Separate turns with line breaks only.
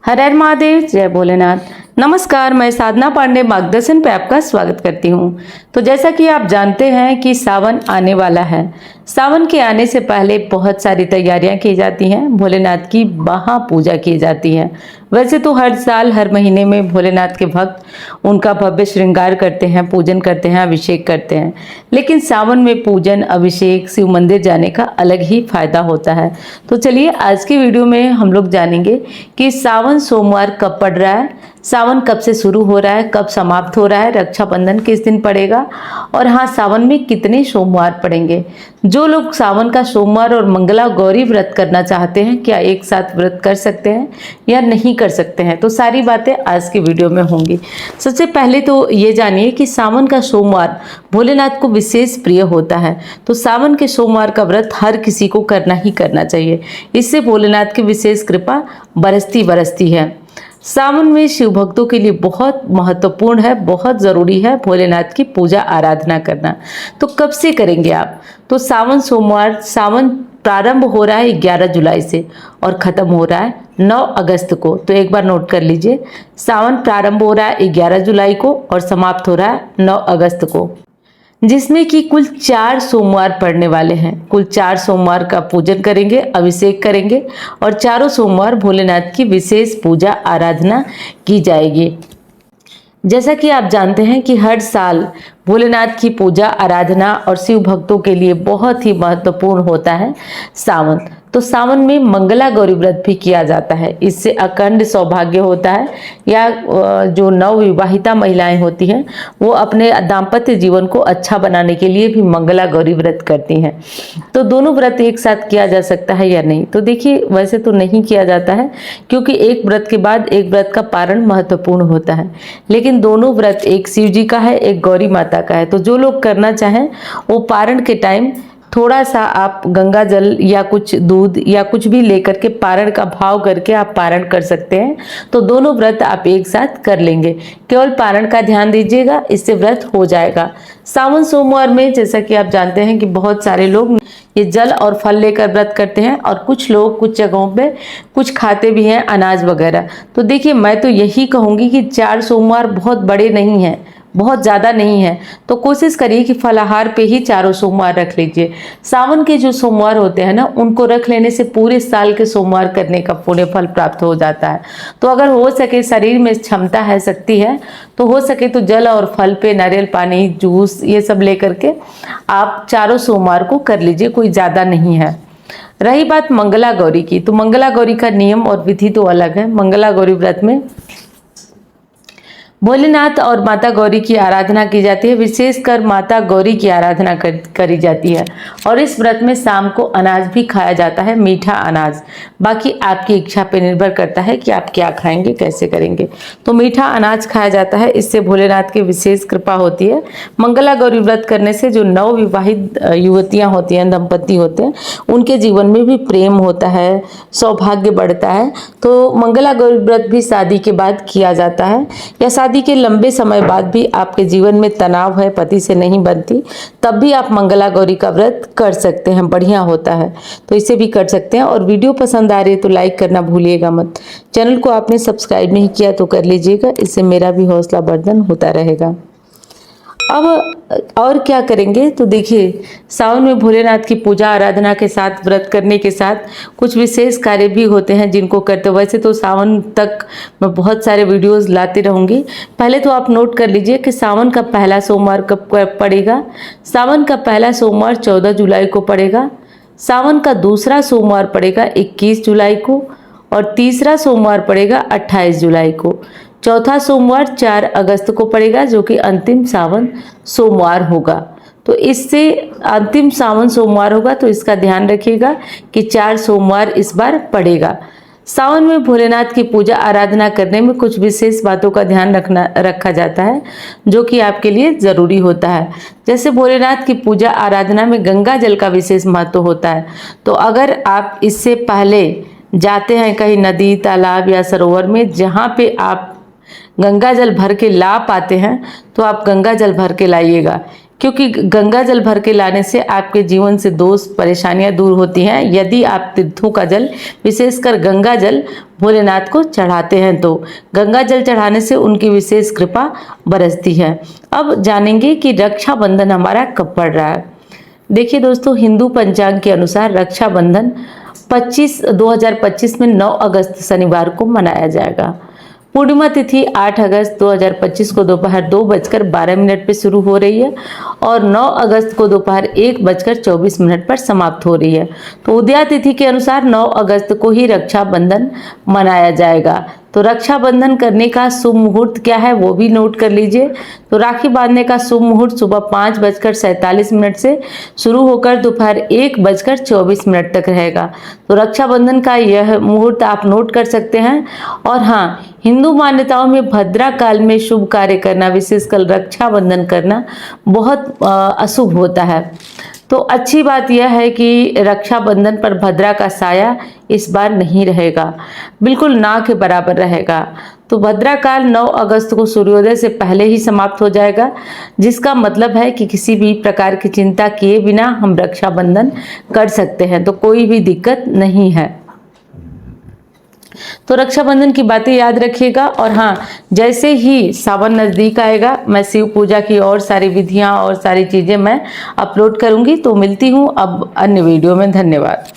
हर हर महादेव, जय भोलेनाथ। नमस्कार, मैं साधना पांडे मार्गदर्शन पे आपका स्वागत करती हूँ। तो जैसा कि आप जानते हैं कि सावन आने वाला है। सावन के आने से पहले बहुत सारी तैयारियां की जाती हैं, भोलेनाथ की महापूजा की जाती है। वैसे तो हर साल हर महीने में भोलेनाथ के भक्त उनका भव्य श्रृंगार करते हैं, पूजन करते हैं, अभिषेक करते हैं। लेकिन सावन में पूजन, अभिषेक, शिव मंदिर जाने का अलग ही फायदा होता है। तो चलिए आज की वीडियो में हम लोग जानेंगे कि सावन सोमवार कब पड़ रहा है, सावन कब से शुरू हो रहा है, कब समाप्त हो रहा है, रक्षाबंधन किस दिन पड़ेगा, और हाँ, सावन में कितने सोमवार पड़ेंगे। जो लोग सावन का सोमवार और मंगला गौरी व्रत करना चाहते हैं, क्या एक साथ व्रत कर सकते हैं या नहीं कर सकते हैं, तो सारी बातें आज की वीडियो में होंगी। सबसे पहले तो ये जानिए कि सावन का सोमवार भोलेनाथ को विशेष प्रिय होता है। तो सावन के सोमवार का व्रत हर किसी को करना ही करना चाहिए। इससे भोलेनाथ की विशेष कृपा बरसती बरसती है। सावन में शिव भक्तों के लिए बहुत महत्वपूर्ण है, बहुत ज़रूरी है भोलेनाथ की पूजा आराधना करना। तो कब से करेंगे आप? तो सावन सोमवार, सावन प्रारंभ हो रहा है 11 जुलाई से और ख़त्म हो रहा है 9 अगस्त को। तो एक बार नोट कर लीजिए, सावन प्रारंभ हो रहा है 11 जुलाई को और समाप्त हो रहा है 9 अगस्त को, जिसमें कि कुल 4 सोमवार पड़ने वाले हैं। कुल 4 सोमवार का पूजन करेंगे, अभिषेक करेंगे और चारों सोमवार भोलेनाथ की विशेष पूजा आराधना की जाएगी। जैसा कि आप जानते हैं कि हर साल भोलेनाथ की पूजा आराधना और शिव भक्तों के लिए बहुत ही महत्वपूर्ण होता है सावन। तो सावन में मंगला गौरी व्रत भी किया जाता है। इससे अखंड सौभाग्य होता है, या जो नवविवाहिता महिलाएं होती हैं वो अपने दाम्पत्य जीवन को अच्छा बनाने के लिए भी मंगला गौरी व्रत करती हैं। तो दोनों व्रत एक साथ किया जा सकता है या नहीं? तो देखिए, वैसे तो नहीं किया जाता है, क्योंकि एक व्रत के बाद एक व्रत का पारण महत्वपूर्ण होता है। लेकिन दोनों व्रत, एक शिव जी का है, एक गौरी माता का है। तो जो लोग करना चाहें वो पारण के टाइम थोड़ा सा आप गंगा जल या कुछ दूध या कुछ भी लेकर के पारण का भाव करके आप पारण कर सकते हैं। तो दोनों व्रत आप एक साथ कर लेंगे। केवल पारण का ध्यान दीजिएगा, इससे व्रत हो जाएगा। सावन सोमवार में जैसा कि आप जानते हैं कि बहुत सारे लोग ये जल और फल लेकर व्रत करते हैं, और कुछ लोग कुछ जगहों पे कुछ खाते भी हैं, अनाज वगैरह। तो देखिए, मैं तो यही कहूँगी कि 4 सोमवार बहुत बड़े नहीं हैं, बहुत ज़्यादा नहीं है। तो कोशिश करिए कि फलाहार पे ही चारों सोमवार रख लीजिए। सावन के जो सोमवार होते हैं ना, उनको रख लेने से पूरे साल के सोमवार करने का पुण्य फल प्राप्त हो जाता है। तो अगर हो सके, शरीर में क्षमता है, शक्ति है, तो हो सके तो जल और फल पे नारियल पानी, जूस, ये सब लेकर के आप चारों सोमवार को कर लीजिए, कोई ज़्यादा नहीं है। रही बात मंगला गौरी की, तो मंगला गौरी का नियम और विधि तो अलग है। मंगला गौरी व्रत में भोलेनाथ और माता गौरी की आराधना की जाती है। विशेषकर माता गौरी की आराधना करी जाती है। और इस व्रत में शाम को अनाज भी खाया जाता है, मीठा अनाज। बाकी आपकी इच्छा पर निर्भर करता है कि आप क्या खाएंगे, कैसे करेंगे। तो मीठा अनाज खाया जाता है, इससे भोलेनाथ की विशेष कृपा होती है। मंगला गौरी व्रत करने से जो नवविवाहित युवतियाँ होती हैं, दंपति होते हैं, उनके जीवन में भी प्रेम होता है, सौभाग्य बढ़ता है। तो मंगला गौरी व्रत भी शादी के बाद किया जाता है, या शादी के लंबे समय बाद भी आपके जीवन में तनाव है, पति से नहीं बनती, तब भी आप मंगला गौरी का व्रत कर सकते हैं, बढ़िया होता है। तो इसे भी कर सकते हैं। और वीडियो पसंद आ रही है तो लाइक करना भूलिएगा मत। चैनल को आपने सब्सक्राइब नहीं किया तो कर लीजिएगा, इससे मेरा भी हौसला वर्धन होता रहेगा। अब और क्या करेंगे? तो देखिए, सावन में भोलेनाथ की पूजा आराधना के साथ, व्रत करने के साथ कुछ विशेष कार्य भी होते हैं जिनको करते। वैसे तो सावन तक मैं बहुत सारे वीडियोस लाती रहूँगी। पहले तो आप नोट कर लीजिए कि सावन का पहला सोमवार कब पड़ेगा। सावन का पहला सोमवार 14 जुलाई को पड़ेगा। सावन का दूसरा सोमवार पड़ेगा 21 जुलाई को, और तीसरा सोमवार पड़ेगा 28 जुलाई को। चौथा सोमवार 4 अगस्त को पड़ेगा, जो कि अंतिम सावन सोमवार होगा। तो इससे अंतिम सावन सोमवार होगा, तो इसका ध्यान रखिएगा कि 4 सोमवार इस बार पड़ेगा। सावन में भोलेनाथ की पूजा आराधना करने में कुछ विशेष बातों का ध्यान रखा जाता है, जो कि आपके लिए ज़रूरी होता है। जैसे भोलेनाथ की पूजा आराधना में गंगा जल का विशेष महत्व होता है। तो अगर आप इससे पहले जाते हैं कहीं नदी, तालाब या सरोवर में, जहाँ पे आप गंगा जल भर के ला पाते हैं, तो आप गंगा जल भर के लाइएगा। क्योंकि गंगा जल भर के लाने से आपके जीवन से दोष परेशानियां दूर होती हैं। यदि आप तीर्थों का जल, विशेषकर गंगा जल, भोलेनाथ को चढ़ाते हैं तो गंगा जल चढ़ाने से उनकी विशेष कृपा बरसती है। अब जानेंगे कि रक्षाबंधन हमारा कब पड़ रहा है। देखिए दोस्तों, हिंदू पंचांग के अनुसार रक्षाबंधन 2025 में 9 अगस्त शनिवार को मनाया जाएगा। पूर्णिमा तिथि 8 अगस्त 2025 को दोपहर 2:12 पर शुरू हो रही है और 9 अगस्त को दोपहर 1:24 पर समाप्त हो रही है। तो उदया तिथि के अनुसार 9 अगस्त को ही रक्षाबंधन मनाया जाएगा। तो रक्षाबंधन करने का शुभ मुहूर्त क्या है वो भी नोट कर लीजिए। तो राखी बांधने का शुभ मुहूर्त सुबह 5:47 से शुरू होकर दोपहर 1:24 तक रहेगा। तो रक्षाबंधन का यह मुहूर्त आप नोट कर सकते हैं। और हाँ, हिंदू मान्यताओं में भद्रा काल में शुभ कार्य करना, विशेषकर रक्षाबंधन करना बहुत अशुभ होता है। तो अच्छी बात यह है कि रक्षाबंधन पर भद्रा का साया इस बार नहीं रहेगा, बिल्कुल ना के बराबर रहेगा। तो भद्रा काल 9 अगस्त को सूर्योदय से पहले ही समाप्त हो जाएगा, जिसका मतलब है कि किसी भी प्रकार की चिंता किए बिना हम रक्षाबंधन कर सकते हैं, तो कोई भी दिक्कत नहीं है। तो रक्षाबंधन की बातें याद रखिएगा। और हाँ, जैसे ही सावन नज़दीक आएगा मैं शिव पूजा की और सारी विधियां और सारी चीज़ें मैं अपलोड करूंगी। तो मिलती हूँ अब अन्य वीडियो में। धन्यवाद।